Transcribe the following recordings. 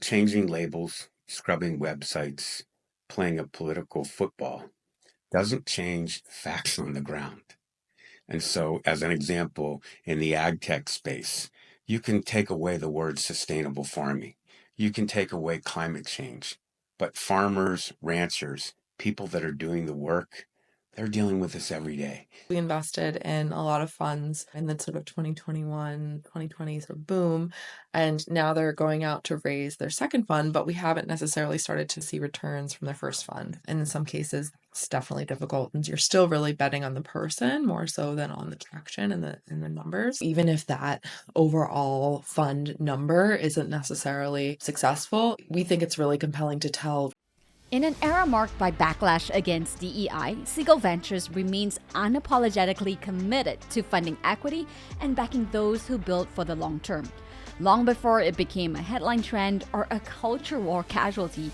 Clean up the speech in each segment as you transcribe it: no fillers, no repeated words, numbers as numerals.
changing labels, scrubbing websites, playing a political football doesn't change facts on the ground. And so, as an example, in the ag tech space, you can take away the word sustainable farming. You can take away climate change. But farmers, ranchers, people that are doing the work, they're dealing with this every day. We invested in a lot of funds in the sort of 2021, 2020 sort of boom. And now they're going out to raise their second fund, but we haven't necessarily started to see returns from their first fund. And in some cases, it's definitely difficult. And you're still really betting on the person more so than on the traction and the numbers. Even if that overall fund number isn't necessarily successful, we think it's really compelling to tell. In an era marked by backlash against DEI, Segal Ventures remains unapologetically committed to funding equity and backing those who build for the long term. Long before it became a headline trend or a culture war casualty,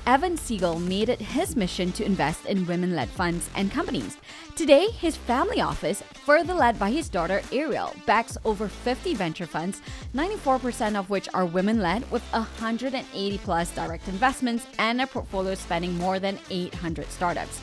Evan Segal made it his mission to invest in women-led funds and companies. Today, his family office, further led by his daughter Ariel, backs over 50 venture funds, 94% of which are women-led, with 180 plus direct investments and a portfolio spanning more than 800 startups.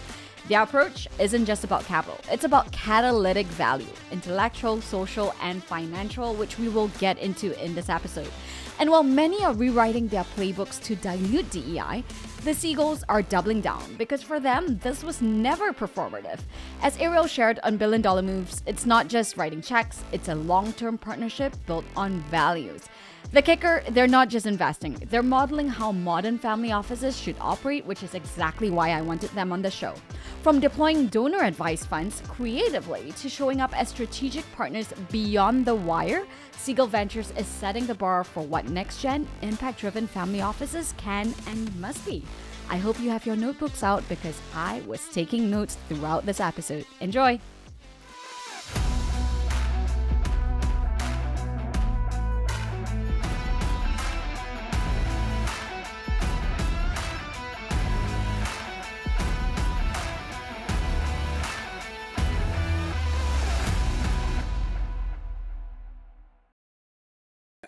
The approach isn't just about capital, it's about catalytic value, intellectual, social, and financial, which we will get into in this episode. And while many are rewriting their playbooks to dilute DEI, the Segals are doubling down because for them, this was never performative. As Ariel shared on Billion Dollar Moves, it's not just writing checks, it's a long-term partnership built on values. The kicker, they're not just investing, they're modeling how modern family offices should operate, which is exactly why I wanted them on the show. From deploying donor advised funds creatively to showing up as strategic partners beyond the wire, Segal Ventures is setting the bar for what next-gen, impact-driven family offices can and must be. I hope you have your notebooks out because I was taking notes throughout this episode. Enjoy!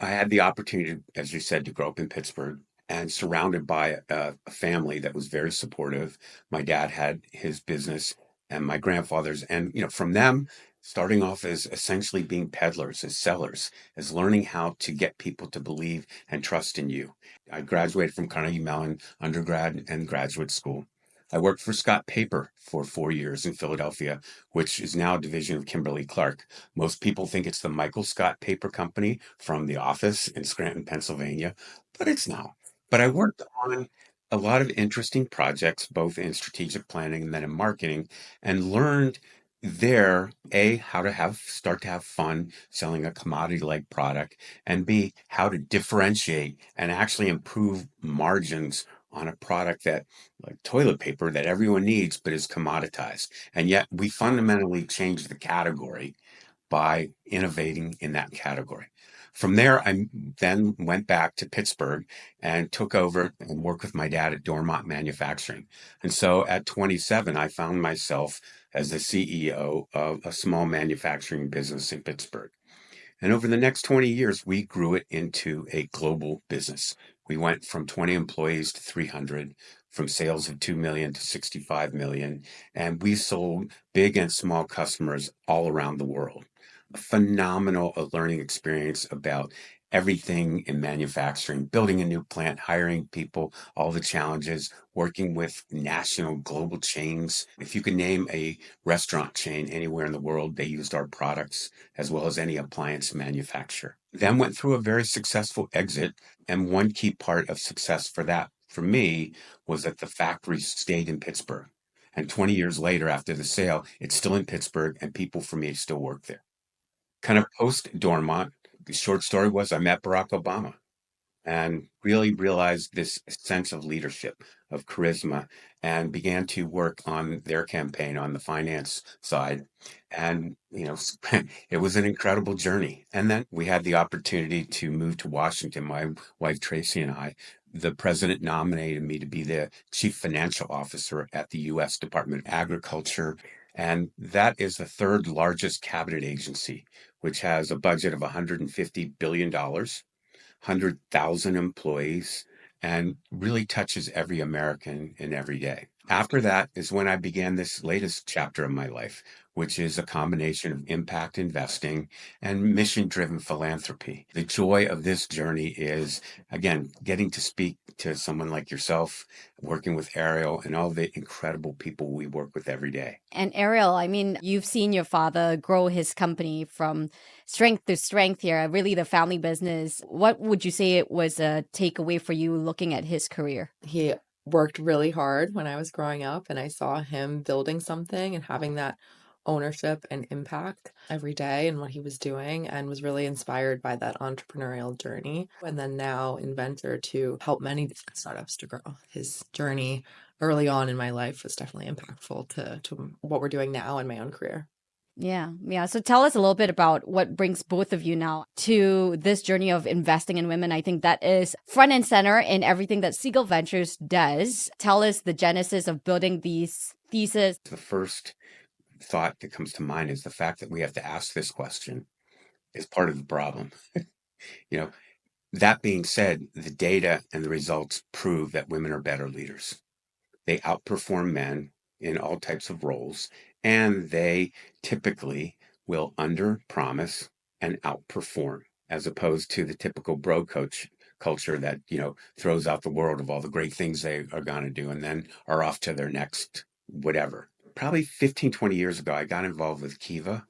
I had the opportunity, as you said, to grow up in Pittsburgh and surrounded by a family that was very supportive. My dad had his business and my grandfather's, and from them, starting off as essentially being peddlers, as sellers, as learning how to get people to believe and trust in you. I graduated from Carnegie Mellon undergrad and graduate school. I worked for Scott Paper for 4 years in Philadelphia, which is now a division of Kimberly-Clark. Most people think it's the Michael Scott Paper Company from The Office in Scranton, Pennsylvania, but it's not. But I worked on a lot of interesting projects, both in strategic planning and then in marketing, and learned there, A, how to start to have fun selling a commodity-like product, and B, how to differentiate and actually improve margins on a product that, like toilet paper, that everyone needs but is commoditized. And yet we fundamentally changed the category by innovating in that category. From there, I then went back to Pittsburgh and took over and worked with my dad at Dormont Manufacturing. And so at 27, I found myself as the CEO of a small manufacturing business in Pittsburgh. And over the next 20 years, we grew it into a global business. We went from 20 employees to 300, from sales of 2 million to 65 million, and we sold big and small customers all around the world. A phenomenal learning experience about everything in manufacturing, building a new plant, hiring people, all the challenges, working with national global chains. If you could name a restaurant chain anywhere in the world, they used our products as well as any appliance manufacturer. Then went through a very successful exit. And one key part of success for that, for me, was that the factory stayed in Pittsburgh. And 20 years later, after the sale, it's still in Pittsburgh and people from me still work there. Kind of post Dormont, the short story was I met Barack Obama and really realized this sense of leadership, of charisma, and began to work on their campaign on the finance side. And, it was an incredible journey. And then we had the opportunity to move to Washington, my wife Tracy and I. The president nominated me to be the chief financial officer at the U.S. Department of Agriculture. And that is the third largest cabinet agency, which has a budget of $150 billion, 100,000 employees, and really touches every American in every day. After that is when I began this latest chapter of my life, which is a combination of impact investing and mission-driven philanthropy. The joy of this journey is, again, getting to speak to someone like yourself, working with Ariel and all the incredible people we work with every day. And Ariel, I mean, you've seen your father grow his company from strength to strength here, really the family business. What would you say it was a takeaway for you looking at his career? He worked really hard when I was growing up, and I saw him building something and having that ownership and impact every day in what he was doing, and was really inspired by that entrepreneurial journey. And then now in Venture to help many different startups to grow. His journey early on in my life was definitely impactful to what we're doing now in my own career. Yeah. So tell us a little bit about what brings both of you now to this journey of investing in women. I think that is front and center in everything that Segal Ventures does. Tell us the genesis of building these theses. The first thought that comes to mind is the fact that we have to ask this question is part of the problem. You know, that being said, the data and the results prove that women are better leaders. They outperform men in all types of roles, and they typically will under promise and outperform, as opposed to the typical bro coach culture that, throws out the world of all the great things they are going to do and then are off to their next whatever. Probably 15, 20 years ago, I got involved with Kiva,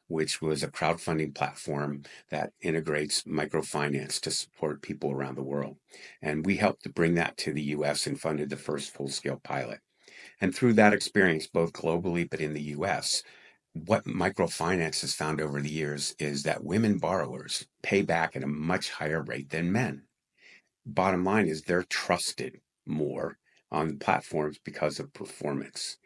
which was a crowdfunding platform that integrates microfinance to support people around the world. And we helped to bring that to the US and funded the first full-scale pilot. And through that experience, both globally but in the US, what microfinance has found over the years is that women borrowers pay back at a much higher rate than men. Bottom line is they're trusted more on platforms because of performance.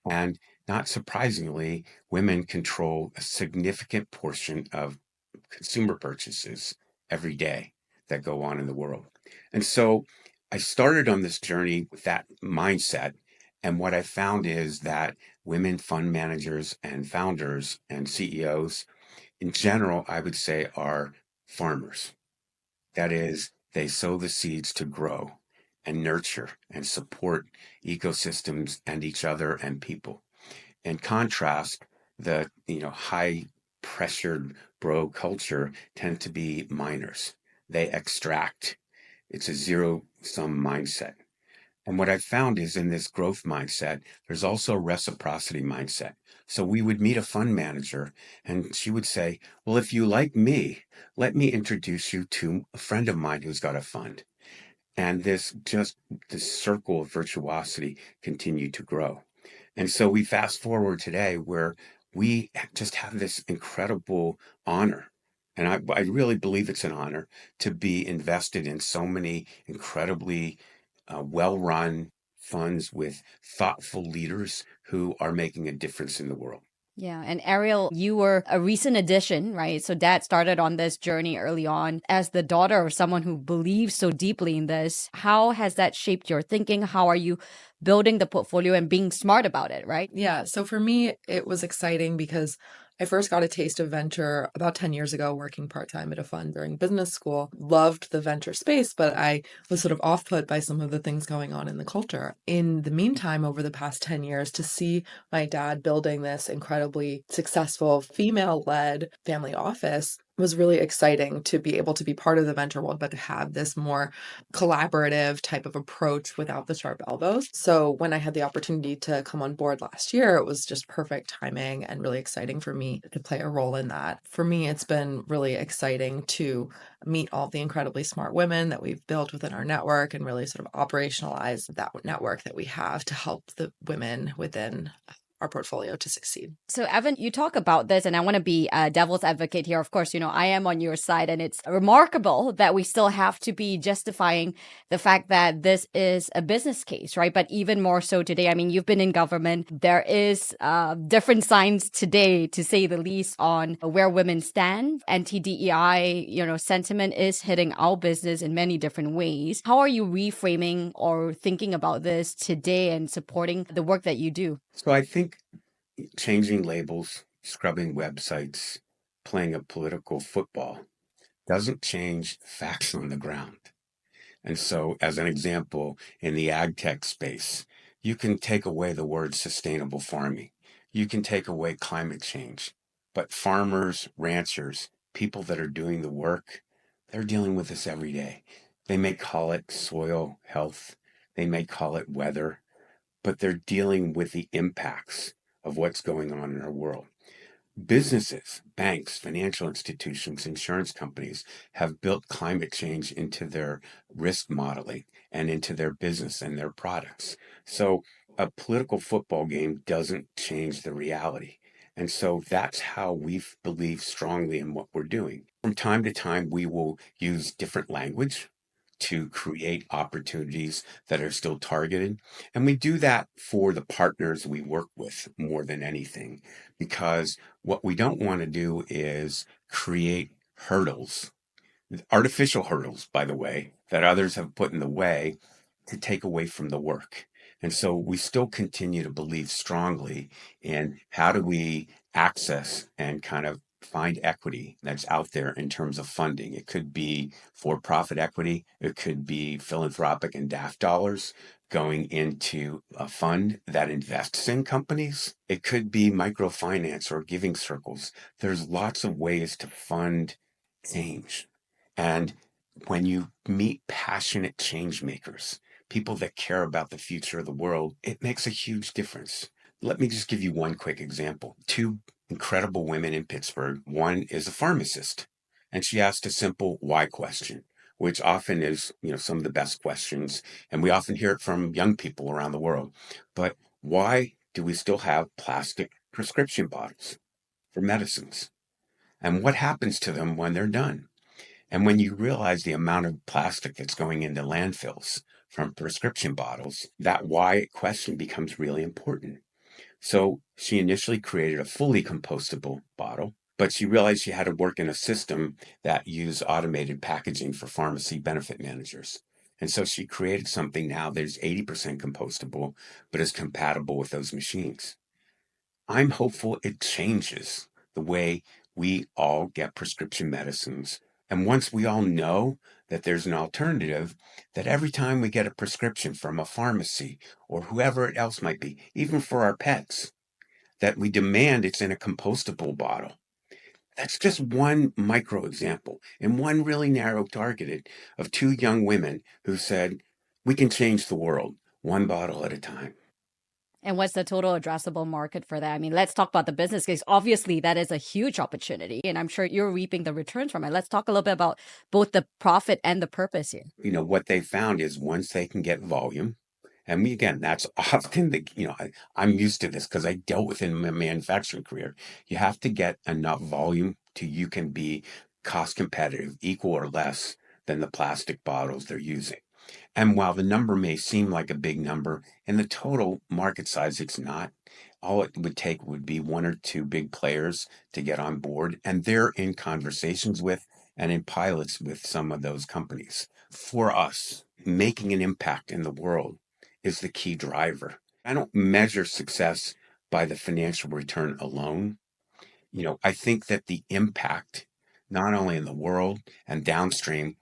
And not surprisingly, women control a significant portion of consumer purchases every day that go on in the world. And so I started on this journey with that mindset. And what I found is that women fund managers and founders and CEOs in general, I would say, are farmers. That is, they sow the seeds to grow and nurture and support ecosystems and each other and people. In contrast, the high pressured bro culture tend to be miners. They extract. It's a zero sum mindset. And what I found is in this growth mindset, there's also a reciprocity mindset. So we would meet a fund manager and she would say, well, if you like me, let me introduce you to a friend of mine who's got a fund. And this circle of virtuosity continued to grow. And so we fast forward today where we just have this incredible honor. And I really believe it's an honor to be invested in so many incredibly well-run funds with thoughtful leaders who are making a difference in the world. Yeah. And Ariel, you were a recent addition, right? So dad started on this journey early on. As the daughter of someone who believes so deeply in this, how has that shaped your thinking? How are you building the portfolio and being smart about it, right? Yeah. So for me, it was exciting because I first got a taste of venture about 10 years ago, working part-time at a fund during business school. Loved the venture space, but I was sort of off-put by some of the things going on in the culture. In the meantime, over the past 10 years, to see my dad building this incredibly successful female-led family office was really exciting to be able to be part of the venture world, but to have this more collaborative type of approach without the sharp elbows. So when I had the opportunity to come on board last year, it was just perfect timing and really exciting for me to play a role in that. For me, it's been really exciting to meet all the incredibly smart women that we've built within our network and really sort of operationalize that network that we have to help the women within our portfolio to succeed. So, Evan, you talk about this, and I want to be a devil's advocate here. Of course, I am on your side, and it's remarkable that we still have to be justifying the fact that this is a business case, right? But even more so today. I mean, you've been in government. There is different signs today, to say the least, on where women stand. Anti-DEI, sentiment is hitting our business in many different ways. How are you reframing or thinking about this today and supporting the work that you do? So I think changing labels, scrubbing websites, playing a political football doesn't change facts on the ground. And so, as an example, in the ag tech space, you can take away the word sustainable farming. You can take away climate change. But farmers, ranchers, people that are doing the work, they're dealing with this every day. They may call it soil health, they may call it weather, but they're dealing with the impacts of what's going on in our world. Businesses, banks, financial institutions, insurance companies have built climate change into their risk modeling and into their business and their products. So a political football game doesn't change the reality. And so that's how we believe strongly in what we're doing. From time to time, we will use different language to create opportunities that are still targeted. And we do that for the partners we work with more than anything, because what we don't want to do is create hurdles, artificial hurdles, by the way, that others have put in the way to take away from the work. And so we still continue to believe strongly in how do we access and kind of find equity that's out there in terms of funding. It could be for-profit equity. It could be philanthropic and DAF dollars going into a fund that invests in companies. It could be microfinance or giving circles. There's lots of ways to fund change. And when you meet passionate change makers, people that care about the future of the world, it makes a huge difference. Let me just give you one quick example. Two incredible women in Pittsburgh. One is a pharmacist, and she asked a simple why question, which often is, some of the best questions, and we often hear it from young people around the world. But why do we still have plastic prescription bottles for medicines? And what happens to them when they're done? And when you realize the amount of plastic that's going into landfills from prescription bottles, that why question becomes really important. So she initially created a fully compostable bottle, but she realized she had to work in a system that used automated packaging for pharmacy benefit managers. And so she created something now that is 80% compostable, but is compatible with those machines. I'm hopeful it changes the way we all get prescription medicines. And once we all know that there's an alternative, that every time we get a prescription from a pharmacy or whoever it else might be, even for our pets, that we demand it's in a compostable bottle. That's just one micro example and one really narrow targeted of two young women who said, we can change the world one bottle at a time. And what's the total addressable market for that? I mean, let's talk about the business case. Obviously, that is a huge opportunity, and I'm sure you're reaping the returns from it. Let's talk a little bit about both the profit and the purpose here. What they found is once they can get volume, and again, that's often I'm used to this because I dealt with it in my manufacturing career. You have to get enough volume to you can be cost competitive, equal or less than the plastic bottles they're using. And while the number may seem like a big number, in the total market size, it's not. All it would take would be one or two big players to get on board, and they're in conversations with and in pilots with some of those companies. For us, making an impact in the world is the key driver. I don't measure success by the financial return alone. I think that the impact, not only in the world and downstream,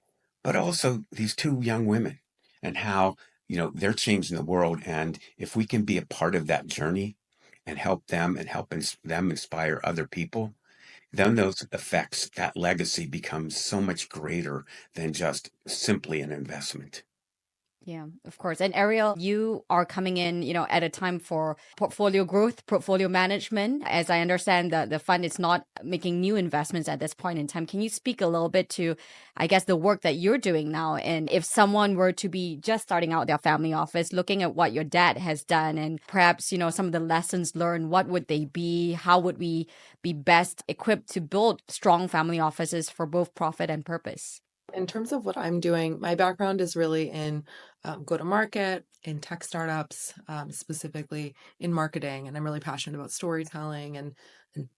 but also these two young women and how, they're changing the world. And if we can be a part of that journey and help them and help them inspire other people, then those effects, that legacy becomes so much greater than just simply an investment. Yeah, of course. And Ariel, you are coming in, at a time for portfolio growth, portfolio management. As I understand, the fund is not making new investments at this point in time. Can you speak a little bit to, I guess, the work that you're doing now? And if someone were to be just starting out their family office, looking at what your dad has done and perhaps, some of the lessons learned, what would they be? How would we be best equipped to build strong family offices for both profit and purpose? In terms of what I'm doing, my background is really in go-to-market, in tech startups, specifically in marketing. And I'm really passionate about storytelling and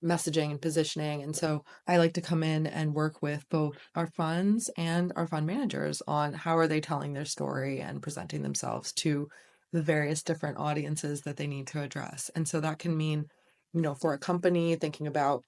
messaging and positioning. And so I like to come in and work with both our funds and our fund managers on how are they telling their story and presenting themselves to the various different audiences that they need to address. And so that can mean, for a company, thinking about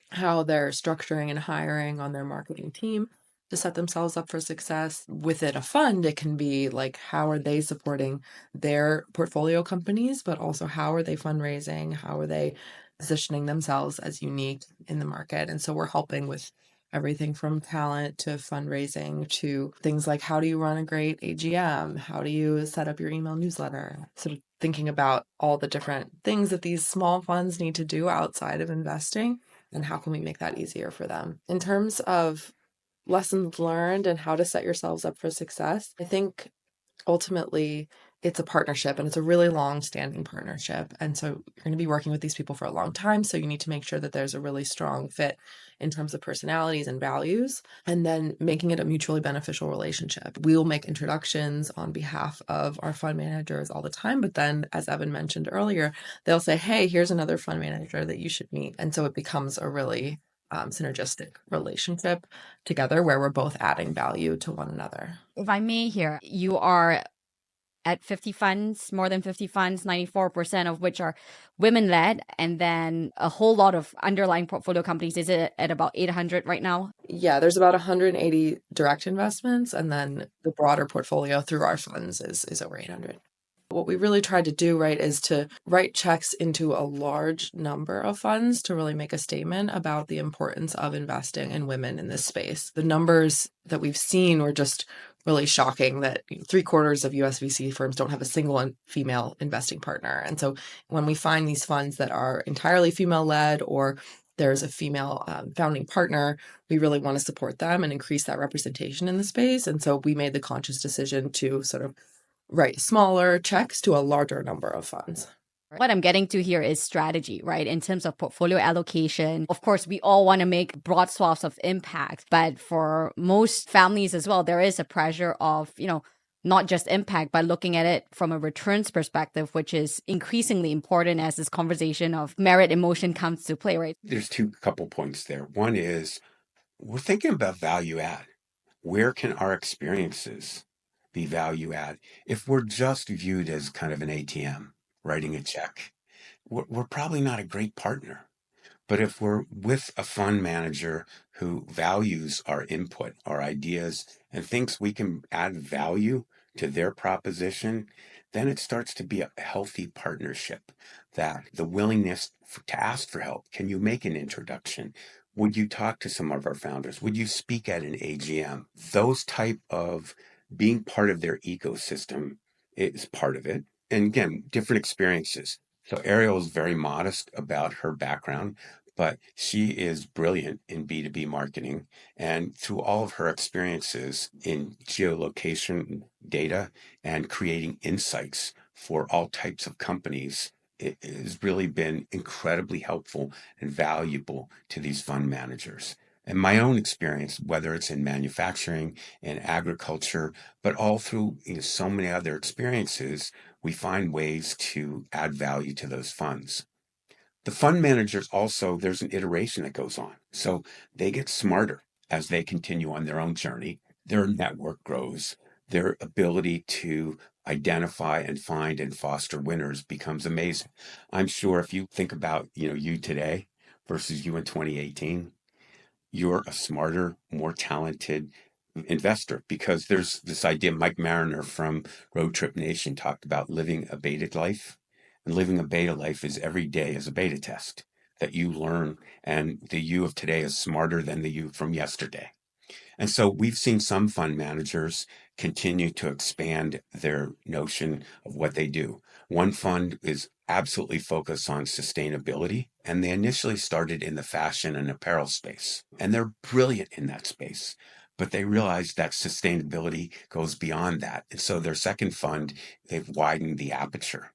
how they're structuring and hiring on their marketing team. to set themselves up for success. Within a fund, it can be like, how are they supporting their portfolio companies, but also how are they fundraising? How are they positioning themselves as unique in the market? And so we're helping with everything from talent to fundraising to things like, how do you run a great AGM? How do you set up your email newsletter? Sort of thinking about all the different things that these small funds need to do outside of investing, and how can we make that easier for them. In terms of lessons learned and how to set yourselves up for success, I think ultimately it's a partnership, and it's a really long-standing partnership. And so you're going to be working with these people for a long time. So you need to make sure that there's a really strong fit in terms of personalities and values, and then making it a mutually beneficial relationship. We will make introductions on behalf of our fund managers all the time. But then, as Evan mentioned earlier, they'll say, hey, here's another fund manager that you should meet. And so it becomes a really synergistic relationship together where we're both adding value to one another. If I may here, you are at 50 funds, more than 50 funds, 94% of which are women-led, and then a whole lot of underlying portfolio companies. Is it at about 800 right now? Yeah, there's about 180 direct investments, and then the broader portfolio through our funds is over 800. What we really tried to do, right, is to write checks into a large number of funds to really make a statement about the importance of investing in women in this space. The numbers that we've seen were just really shocking, that 3/4 of US VC firms don't have a single female investing partner. And so when we find these funds that are entirely female-led, or there's a female founding partner, we really want to support them and increase that representation in the space. And so we made the conscious decision to sort of write smaller checks to a larger number of funds. What I'm getting to here is strategy, right? In terms of portfolio allocation, of course, we all want to make broad swaths of impact, but for most families as well, there is a pressure of, not just impact, but looking at it from a returns perspective, which is increasingly important as this conversation of merit emotion comes to play, right? There's couple points there. One is we're thinking about value add. Where can our experiences be value add? If we're just viewed as kind of an ATM, writing a check, we're probably not a great partner. But if we're with a fund manager who values our input, our ideas, and thinks we can add value to their proposition, then it starts to be a healthy partnership. That the willingness to ask for help. Can you make an introduction? Would you talk to some of our founders? Would you speak at an AGM? Those type of being part of their ecosystem is part of it. And again, different experiences. So Ariel is very modest about her background, but she is brilliant in B2B marketing. And through all of her experiences in geolocation data and creating insights for all types of companies, it has really been incredibly helpful and valuable to these fund managers. And my own experience, whether it's in manufacturing and agriculture, but all through so many other experiences, we find ways to add value to those funds. The fund managers also, there's an iteration that goes on. So they get smarter as they continue on their own journey. Their network grows. Their ability to identify and find and foster winners becomes amazing. I'm sure if you think about, you today versus you in 2018, you're a smarter, more talented investor, because there's this idea. Mike Mariner from Road Trip Nation talked about living a beta life. And living a beta life is every day is a beta test that you learn, and the you of today is smarter than the you from yesterday. And so we've seen some fund managers continue to expand their notion of what they do. One fund is absolutely focused on sustainability, and they initially started in the fashion and apparel space, and they're brilliant in that space. But they realized that sustainability goes beyond that. And so their second fund, they've widened the aperture.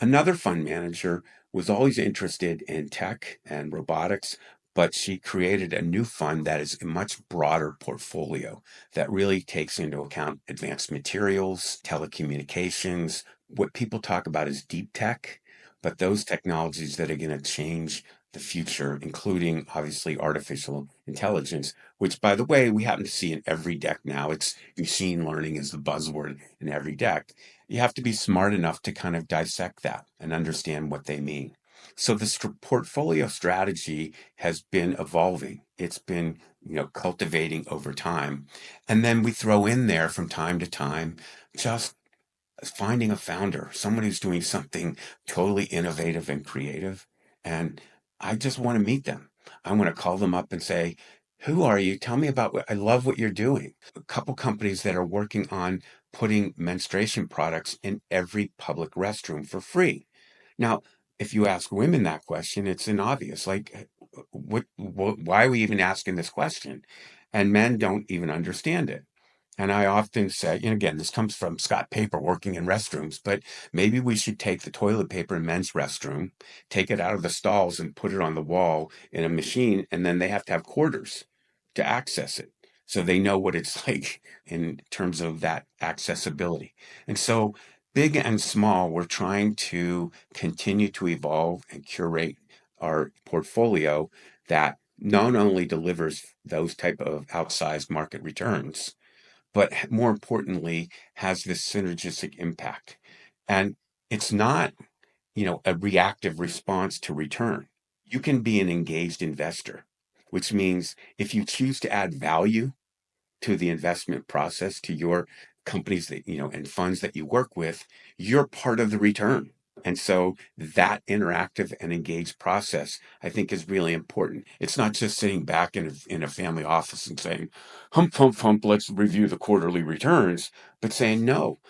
Another fund manager was always interested in tech and robotics, but she created a new fund that is a much broader portfolio that really takes into account advanced materials, telecommunications. What people talk about is deep tech, but those technologies that are going to change the future, including obviously artificial intelligence, which, by the way, we happen to see in every deck now. It's machine learning is the buzzword in every deck. You have to be smart enough to kind of dissect that and understand what they mean. So this portfolio strategy has been evolving. It's been cultivating over time. And then we throw in there from time to time just finding a founder, someone who's doing something totally innovative and creative. And I just want to meet them. I want to call them up and say, who are you? Tell me about I love what you're doing. A couple companies that are working on putting menstruation products in every public restroom for free. Now, if you ask women that question, it's an obvious, like, why are we even asking this question? And men don't even understand it. And I often say, and again, this comes from Scott Paper working in restrooms, but maybe we should take the toilet paper in men's restroom, take it out of the stalls and put it on the wall in a machine, and then they have to have quarters to access it. So they know what it's like in terms of that accessibility. And so big and small, we're trying to continue to evolve and curate our portfolio that not only delivers those type of outsized market returns, but more importantly, has this synergistic impact. And it's not, a reactive response to return. You can be an engaged investor, which means if you choose to add value to the investment process, to your companies that, and funds that you work with, you're part of the return. And so that interactive and engaged process, I think, is really important. It's not just sitting back in a family office and saying, hump, hump, hump, let's review the quarterly returns, but saying, no,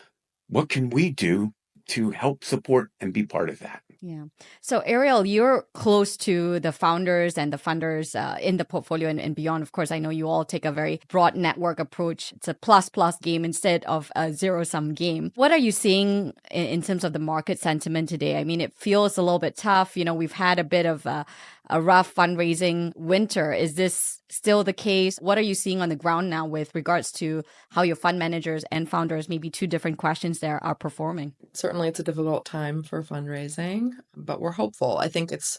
what can we do to help support and be part of that? Yeah. So, Ariel, you're close to the founders and the funders in the portfolio and beyond. Of course, I know you all take a very broad network approach. It's a plus game instead of a zero-sum game. What are you seeing in terms of the market sentiment today? I mean, it feels a little bit tough. We've had a bit of a rough fundraising winter. Is this still the case? What are you seeing on the ground now with regards to how your fund managers and founders, maybe two different questions there, are performing? Certainly it's a difficult time for fundraising, but we're hopeful. I think it's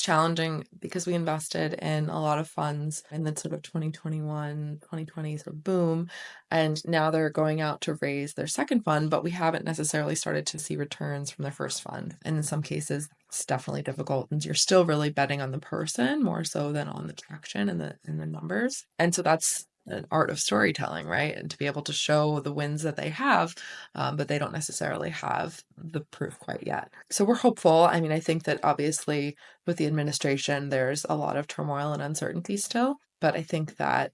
challenging because we invested in a lot of funds in the sort of 2021, 2020 sort of boom, and now they're going out to raise their second fund, but we haven't necessarily started to see returns from their first fund. And in some cases, it's definitely difficult, and you're still really betting on the person more so than on the traction and the numbers. And so that's an art of storytelling, right? And to be able to show the wins that they have, but they don't necessarily have the proof quite yet. So we're hopeful. I mean, I think that obviously with the administration, there's a lot of turmoil and uncertainty still. But I think that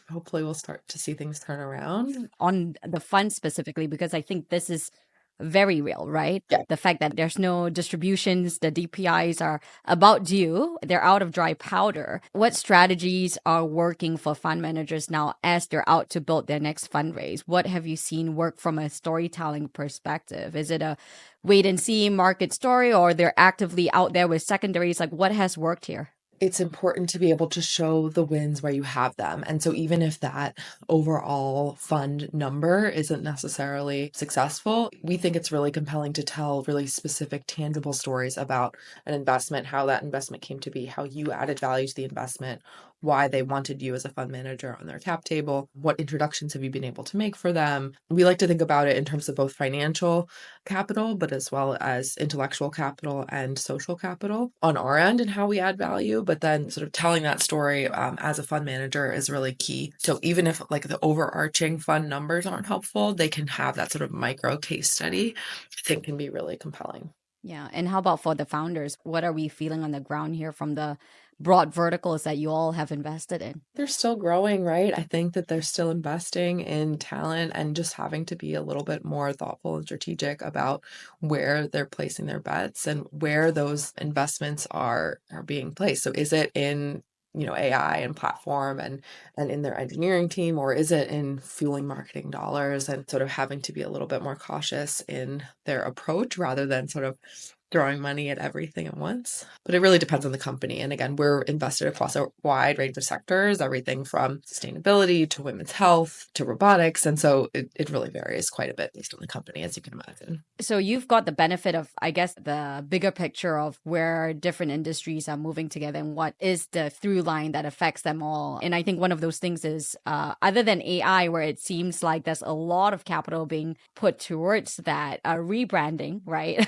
hopefully we'll start to see things turn around. On the fund specifically, because I think this is very real, right? Yeah. The fact that there's no distributions, the DPIs are about due, they're out of dry powder. What strategies are working for fund managers now as they're out to build their next fundraise? What have you seen work from a storytelling perspective? Is it a wait and see market story, or they're actively out there with secondaries? Like, what has worked here? It's important to be able to show the wins where you have them. And so even if that overall fund number isn't necessarily successful, we think it's really compelling to tell really specific, tangible stories about an investment, how that investment came to be, how you added value to the investment, why they wanted you as a fund manager on their cap table, what introductions have you been able to make for them. We like to think about it in terms of both financial capital, but as well as intellectual capital and social capital on our end and how we add value. But then sort of telling that story as a fund manager is really key. So even if like the overarching fund numbers aren't helpful, they can have that sort of micro case study, I think can be really compelling. Yeah. And how about for the founders? What are we feeling on the ground here from the broad verticals that you all have invested in? They're still growing, right? I think that they're still investing in talent and just having to be a little bit more thoughtful and strategic about where they're placing their bets and where those investments are being placed. So is it in AI and platform and in their engineering team, or is it in fueling marketing dollars and sort of having to be a little bit more cautious in their approach rather than sort of throwing money at everything at once? But it really depends on the company. And again, we're invested across a wide range of sectors, everything from sustainability to women's health to robotics. And so it really varies quite a bit based on the company, as you can imagine. So you've got the benefit of, I guess, the bigger picture of where different industries are moving together and what is the through line that affects them all. And I think one of those things is, other than AI, where it seems like there's a lot of capital being put towards that rebranding, right?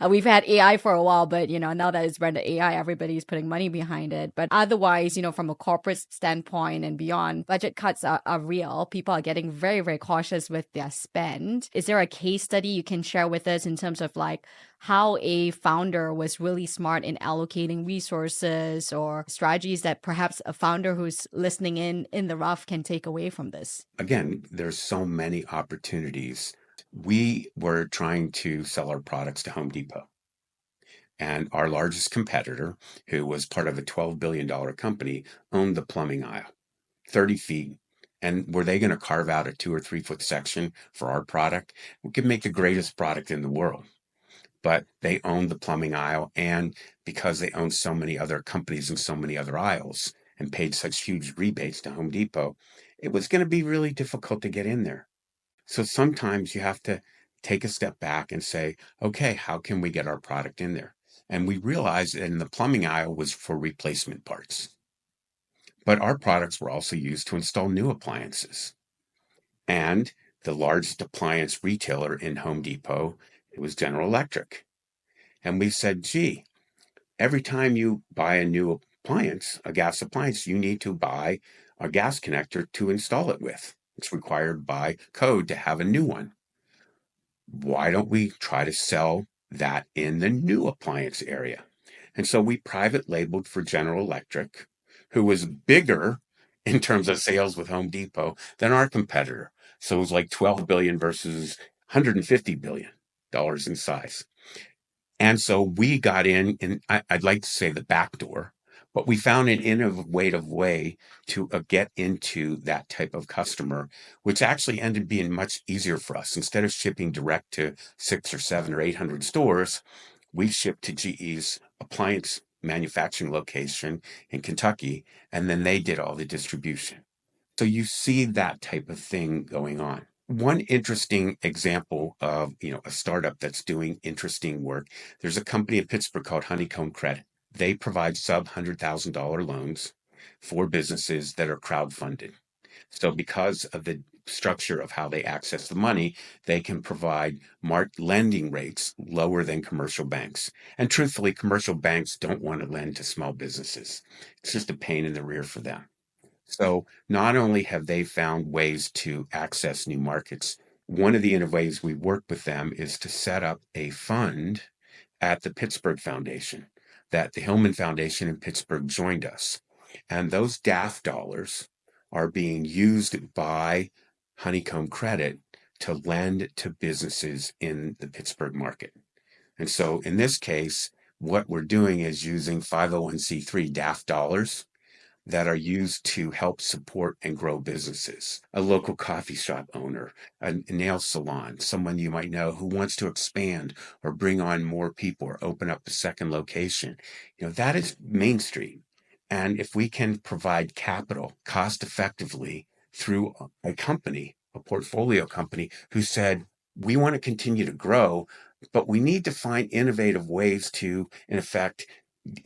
We've had AI for a while, but now that it's branded AI, everybody's putting money behind it. But otherwise, from a corporate standpoint and beyond, budget cuts are real. People are getting very, very cautious with their spend. Is there a case study you can share with us in terms of like how a founder was really smart in allocating resources or strategies that perhaps a founder who's listening in the rough can take away from this? Again, there's so many opportunities. We were trying to sell our products to Home Depot. And our largest competitor, who was part of a $12 billion company, owned the plumbing aisle, 30 feet. And were they going to carve out a 2 or 3 foot section for our product? We could make the greatest product in the world. But they owned the plumbing aisle. And because they owned so many other companies and so many other aisles and paid such huge rebates to Home Depot, it was going to be really difficult to get in there. So sometimes you have to take a step back and say, okay, how can we get our product in there? And we realized that in the plumbing aisle was for replacement parts. But our products were also used to install new appliances. And the largest appliance retailer in Home Depot, it was General Electric. And we said, gee, every time you buy a new appliance, a gas appliance, you need to buy a gas connector to install it with. It's required by code to have a new one. Why don't we try to sell that in the new appliance area? And so we private labeled for General Electric, who was bigger in terms of sales with Home Depot than our competitor. So it was like 12 billion versus $150 billion in size. And so we got in, and I'd like to say the back door, but we found an innovative way to get into that type of customer, which actually ended up being much easier for us. Instead of shipping direct to 6 or 7 or 800 stores, we shipped to GE's appliance manufacturing location in Kentucky, and then they did all the distribution. So you see that type of thing going on. One interesting example of, a startup that's doing interesting work, there's a company in Pittsburgh called Honeycomb Credit. They provide sub $100,000 loans for businesses that are crowdfunded. So because of the structure of how they access the money, they can provide marked lending rates lower than commercial banks. And truthfully, commercial banks don't want to lend to small businesses. It's just a pain in the rear for them. So not only have they found ways to access new markets, one of the ways we work with them is to set up a fund at the Pittsburgh Foundation, that the Hillman Foundation in Pittsburgh joined us. And those DAF dollars are being used by Honeycomb Credit to lend to businesses in the Pittsburgh market. And so in this case, what we're doing is using 501c3 DAF dollars that are used to help support and grow businesses. A local coffee shop owner, a nail salon, someone you might know who wants to expand or bring on more people or open up a second location. That is Main Street. And if we can provide capital cost effectively through a company, a portfolio company who said, we want to continue to grow, but we need to find innovative ways to, in effect,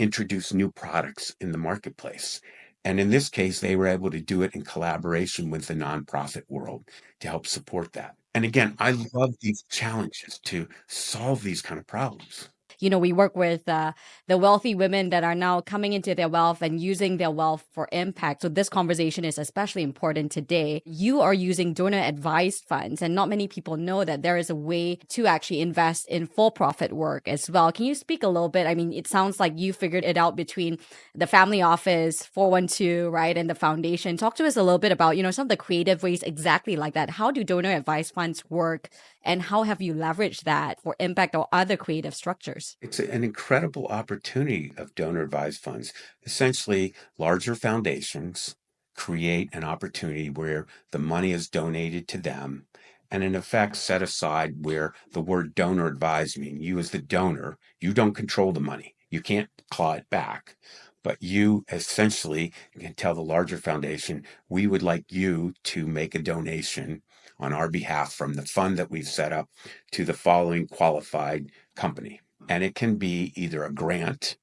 introduce new products in the marketplace. And in this case, they were able to do it in collaboration with the nonprofit world to help support that. And again, I love these challenges to solve these kind of problems. We work with the wealthy women that are now coming into their wealth and using their wealth for impact. So this conversation is especially important today. You are using donor advised funds, and not many people know that there is a way to actually invest in for-profit work as well. Can you speak a little bit? I mean, it sounds like you figured it out between the family office, 412, right, and the foundation. Talk to us a little bit about, some of the creative ways exactly like that. How do donor advised funds work, and how have you leveraged that for impact or other creative structures? It's an incredible opportunity of donor advised funds. Essentially, larger foundations create an opportunity where the money is donated to them and in effect set aside where the word donor advised means you as the donor, you don't control the money. You can't claw it back. But you essentially can tell the larger foundation, we would like you to make a donation on our behalf from the fund that we've set up to the following qualified company. And it can be either a grant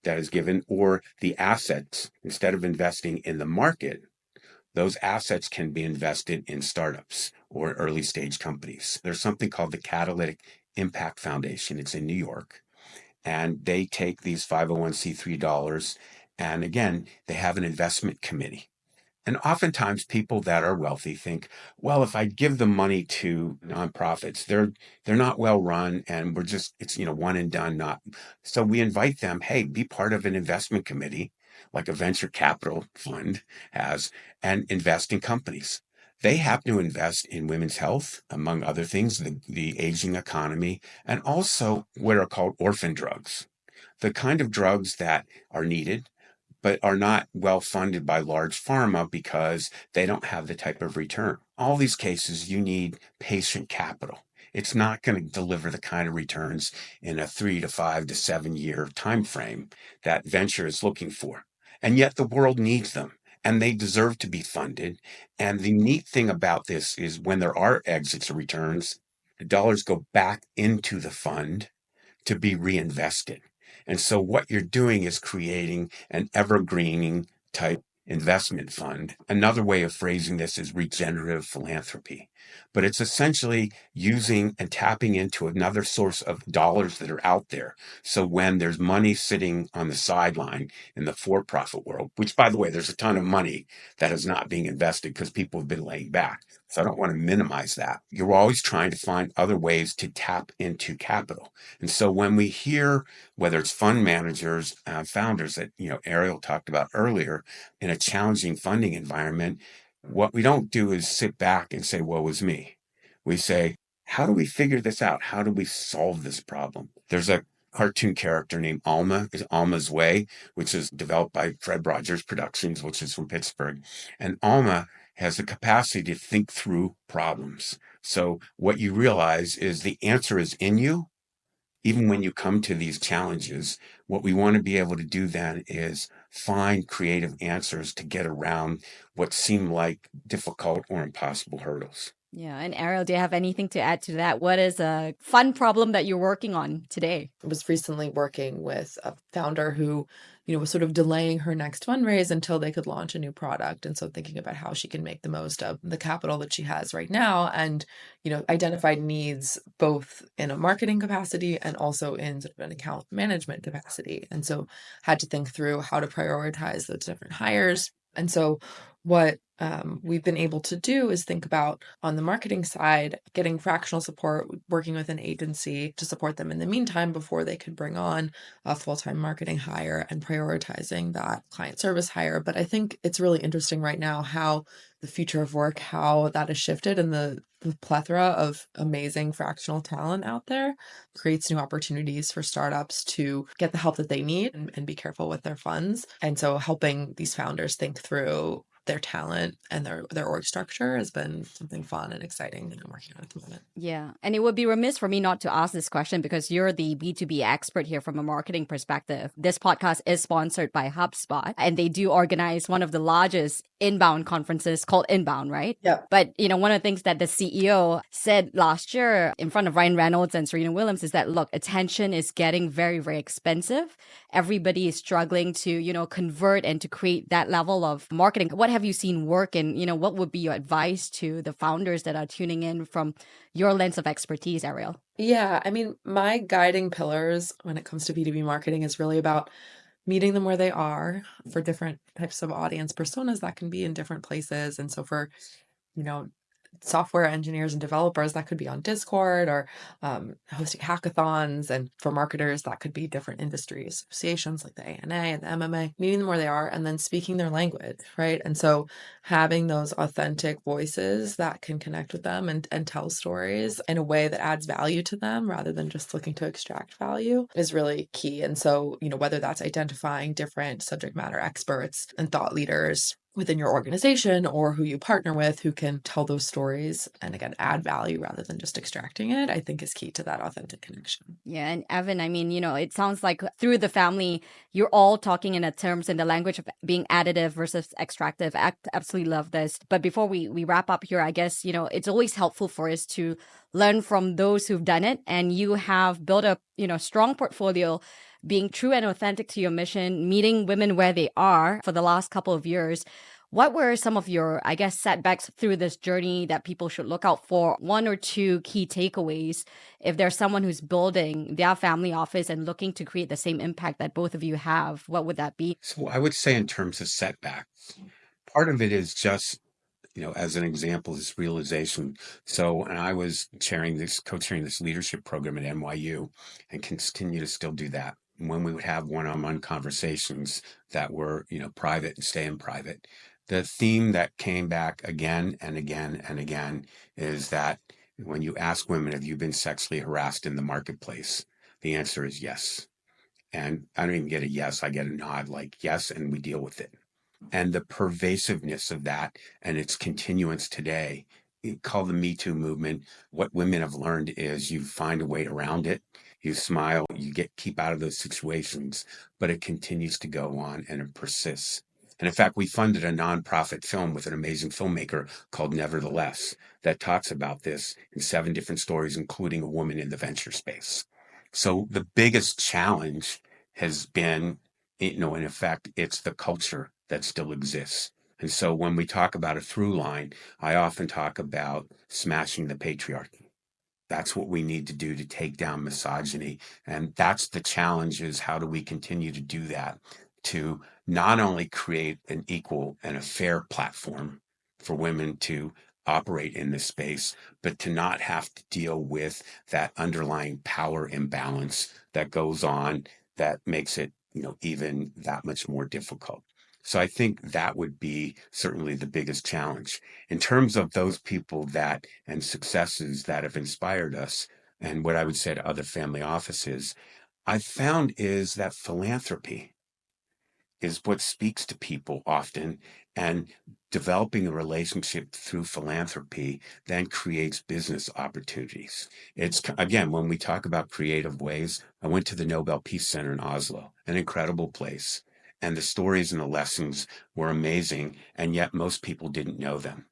that is given or the assets. Instead of investing in the market, those assets can be invested in startups or early stage companies. There's something called the Catalytic Impact Foundation. It's in New York. and they take these 501c3 dollars, and again, they have an investment committee. And oftentimes people that are wealthy think, well, if I give the money to nonprofits, they're not well run, and we're just, it's, one and done, not. So we invite them, hey, be part of an investment committee like a venture capital fund has, and invest in companies. They have to invest in women's health, among other things, the aging economy, and also what are called orphan drugs, the kind of drugs that are needed but are not well funded by large pharma because they don't have the type of return. All these cases, you need patient capital. It's not going to deliver the kind of returns in a 3 to 5 to 7 year time frame that venture is looking for. And yet the world needs them, and they deserve to be funded. And the neat thing about this is when there are exits or returns, the dollars go back into the fund to be reinvested. And so what you're doing is creating an evergreening type investment fund. Another way of phrasing this is regenerative philanthropy, but it's essentially using and tapping into another source of dollars that are out there. So when there's money sitting on the sideline in the for-profit world, which by the way, there's a ton of money that is not being invested because people have been laying back. So I don't want to minimize that. You're always trying to find other ways to tap into capital. And so when we hear, whether it's fund managers, founders that, Ariel talked about earlier, in a challenging funding environment, what we don't do is sit back and say, woe is me. We say, how do we figure this out? How do we solve this problem? There's a cartoon character named Alma, is Alma's Way, which is developed by Fred Rogers Productions, which is from Pittsburgh. And Alma has the capacity to think through problems. So what you realize is the answer is in you. Even when you come to these challenges, what we want to be able to do then is find creative answers to get around what seem like difficult or impossible hurdles. Yeah. And Ariel, do you have anything to add to that? What is a fun problem that you're working on today? I was recently working with a founder who, was sort of delaying her next fundraise until they could launch a new product. And so thinking about how she can make the most of the capital that she has right now and, identified needs both in a marketing capacity and also in sort of an account management capacity. And so had to think through how to prioritize those different hires. And so what we've been able to do is think about, on the marketing side, getting fractional support, working with an agency to support them in the meantime before they could bring on a full-time marketing hire, and prioritizing that client service hire. But I think it's really interesting right now how the future of work, how that has shifted, and the plethora of amazing fractional talent out there creates new opportunities for startups to get the help that they need and be careful with their funds. And so helping these founders think through their talent and their org structure has been something fun and exciting that I'm working on at the moment. Yeah. And it would be remiss for me not to ask this question, because you're the B2B expert here from a marketing perspective. This podcast is sponsored by HubSpot, and they do organize one of the largest inbound conferences called Inbound, right? Yeah. But, one of the things that the CEO said last year in front of Ryan Reynolds and Serena Williams is that, look, attention is getting very, very expensive. Everybody is struggling to, convert and to create that level of marketing. What have you seen work, and, what would be your advice to the founders that are tuning in from your lens of expertise, Ariel? Yeah, I mean, my guiding pillars when it comes to B2B marketing is really about meeting them where they are for different types of audience personas that can be in different places. And so for, software engineers and developers, that could be on Discord or hosting hackathons. And for marketers, that could be different industry associations like the ANA and the MMA, meeting them where they are and then speaking their language, right? And so having those authentic voices that can connect with them and tell stories in a way that adds value to them rather than just looking to extract value is really key. And so, whether that's identifying different subject matter experts and thought leaders within your organization or who you partner with who can tell those stories and, again, add value rather than just extracting it, I think is key to that authentic connection. Yeah. And Evan, I mean, it sounds like through the family, you're all talking in the terms in the language of being additive versus extractive. I absolutely love this. But before we wrap up here, I guess, it's always helpful for us to learn from those who've done it. And you have built a, strong portfolio, being true and authentic to your mission, meeting women where they are for the last couple of years. What were some of your, I guess, setbacks through this journey that people should look out for? One or two key takeaways if there's someone who's building their family office and looking to create the same impact that both of you have, what would that be? So I would say in terms of setbacks, part of it is just, as an example, this realization. So, and I was co-chairing this leadership program at NYU and continue to still do that. When we would have one-on-one conversations that were, private and stay in private, the theme that came back again and again and again is that when you ask women, have you been sexually harassed in the marketplace? The answer is yes. And I don't even get a yes, I get a nod like yes, and we deal with it. And the pervasiveness of that and its continuance today, called the Me Too movement. What women have learned is you find a way around it. You smile, keep out of those situations, but it continues to go on and it persists. And in fact, we funded a nonprofit film with an amazing filmmaker called Nevertheless that talks about this in 7 different stories, including a woman in the venture space. So the biggest challenge has been, in effect, it's the culture that still exists. And so when we talk about a through line, I often talk about smashing the patriarchy. That's what we need to do to take down misogyny. And that's the challenge, is how do we continue to do that to not only create an equal and a fair platform for women to operate in this space, but to not have to deal with that underlying power imbalance that goes on that makes it, even that much more difficult. So I think that would be certainly the biggest challenge. In terms of those people and successes that have inspired us, and what I would say to other family offices, I've found is that philanthropy is what speaks to people often, and developing a relationship through philanthropy then creates business opportunities. It's, again, when we talk about creative ways, I went to the Nobel Peace Center in Oslo, an incredible place. And the stories and the lessons were amazing, and yet most people didn't know them.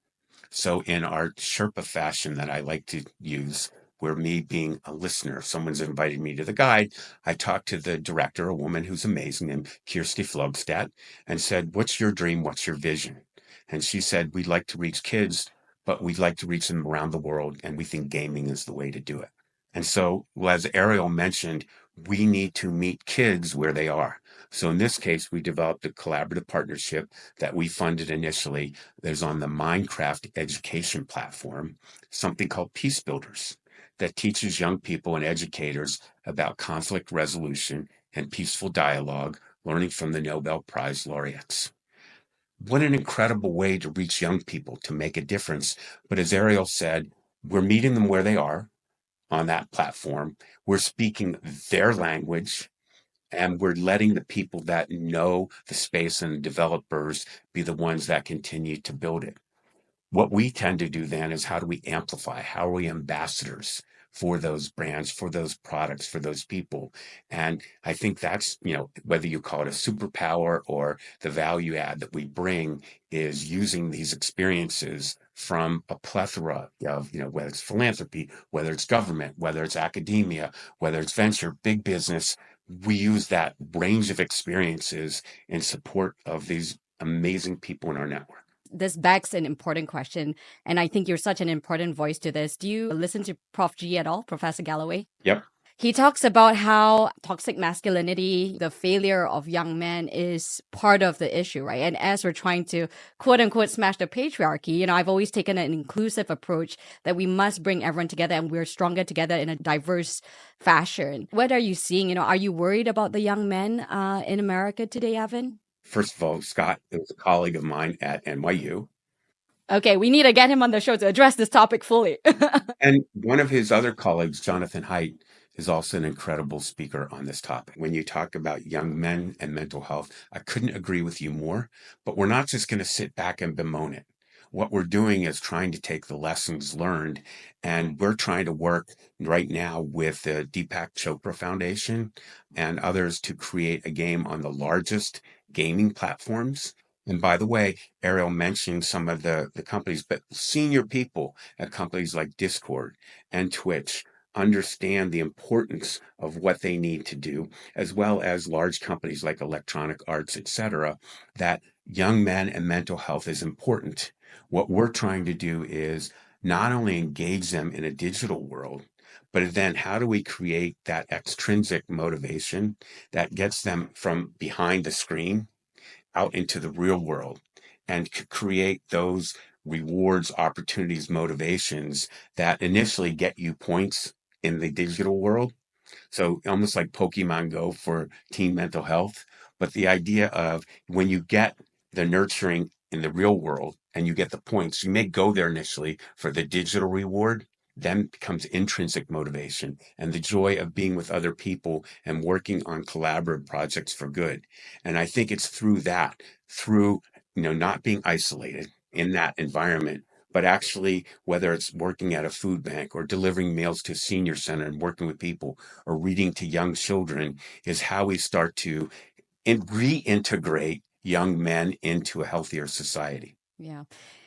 So in our Sherpa fashion that I like to use, where me being a listener, if someone's invited me to the guide, I talked to the director, a woman who's amazing named Kirsty Flogstad, and said, what's your dream? What's your vision? And she said, we'd like to reach kids, but we'd like to reach them around the world. And we think gaming is the way to do it. And so, as Ariel mentioned, we need to meet kids where they are. So in this case, we developed a collaborative partnership that we funded initially. There's on the Minecraft education platform, something called Peace Builders that teaches young people and educators about conflict resolution and peaceful dialogue, learning from the Nobel Prize laureates. What an incredible way to reach young people, to make a difference. But as Ariel said, we're meeting them where they are on that platform. We're speaking their language, and we're letting the people that know the space and the developers be the ones that continue to build it. What we tend to do then is, how do we amplify? How are we ambassadors for those brands, for those products, for those people? And I think that's, whether you call it a superpower or the value add that we bring, is using these experiences from a plethora of, whether it's philanthropy, whether it's government, whether it's academia, whether it's venture, big business. We use that range of experiences in support of these amazing people in our network. This begs an important question, and I think you're such an important voice to this. Do you listen to Prof G at all, Professor Galloway? Yep. He talks about how toxic masculinity, the failure of young men, is part of the issue, right? And as we're trying to, quote unquote, smash the patriarchy, I've always taken an inclusive approach that we must bring everyone together and we're stronger together in a diverse fashion. What are you seeing? Are you worried about the young men in America today, Evan? First of all, Scott is a colleague of mine at NYU. Okay, we need to get him on the show to address this topic fully. And one of his other colleagues, Jonathan Haidt, is also an incredible speaker on this topic. When you talk about young men and mental health, I couldn't agree with you more. But we're not just going to sit back and bemoan it. What we're doing is trying to take the lessons learned, and we're trying to work right now with the Deepak Chopra Foundation and others to create a game on the largest gaming platforms. And by the way, Ariel mentioned some of the companies, but senior people at companies like Discord and Twitch understand the importance of what they need to do, as well as large companies like Electronic Arts, et cetera, that young men and mental health is important. What we're trying to do is not only engage them in a digital world, but then how do we create that extrinsic motivation that gets them from behind the screen out into the real world and create those rewards, opportunities, motivations that initially get you points in the digital world. So almost like Pokemon Go for teen mental health. But the idea of when you get the nurturing in the real world and you get the points, you may go there initially for the digital reward, then becomes intrinsic motivation and the joy of being with other people and working on collaborative projects for good. And I think it's through that, through, not being isolated in that environment, but actually, whether it's working at a food bank or delivering meals to a senior center and working with people or reading to young children, is how we start to reintegrate young men into a healthier society. Yeah.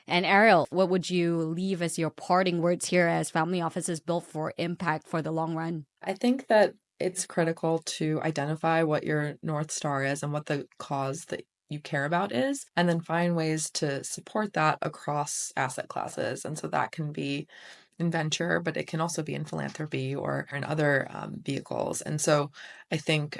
And Ariel, what would you leave as your parting words here as family offices built for impact for the long run? I think that it's critical to identify what your North Star is and what the cause that you care about is, and then find ways to support that across asset classes. And so that can be in venture, but it can also be in philanthropy or in other vehicles. And so I think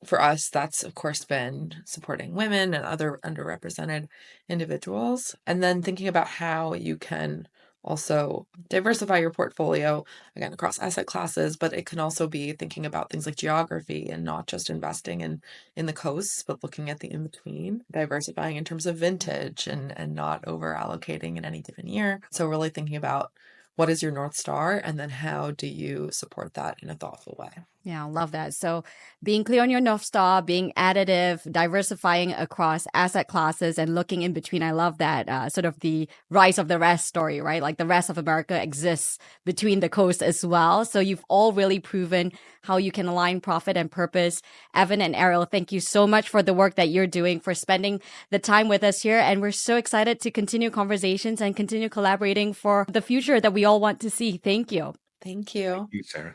for us, that's of course been supporting women and other underrepresented individuals. And then thinking about how you can also diversify your portfolio, again, across asset classes, but it can also be thinking about things like geography and not just investing in the coasts, but looking at the in-between, diversifying in terms of vintage and not over allocating in any given year. So really thinking about what is your North Star, and then how do you support that in a thoughtful way? Yeah, I love that. So being clear on your North Star, being additive, diversifying across asset classes and looking in between. I love that sort of the rise of the rest story, right? Like the rest of America exists between the coasts as well. So you've all really proven how you can align profit and purpose. Evan and Ariel, thank you so much for the work that you're doing, for spending the time with us here. And we're so excited to continue conversations and continue collaborating for the future that we all want to see. Thank you. Thank you. Thank you, Sarah.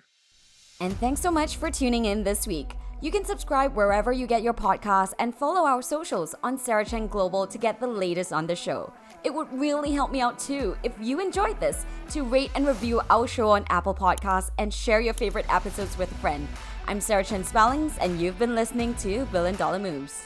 And thanks so much for tuning in this week. You can subscribe wherever you get your podcasts and follow our socials on Sarah Chen Global to get the latest on the show. It would really help me out too if you enjoyed this to rate and review our show on Apple Podcasts and share your favorite episodes with a friend. I'm Sarah Chen-Spellings and you've been listening to $1 Billion Moves.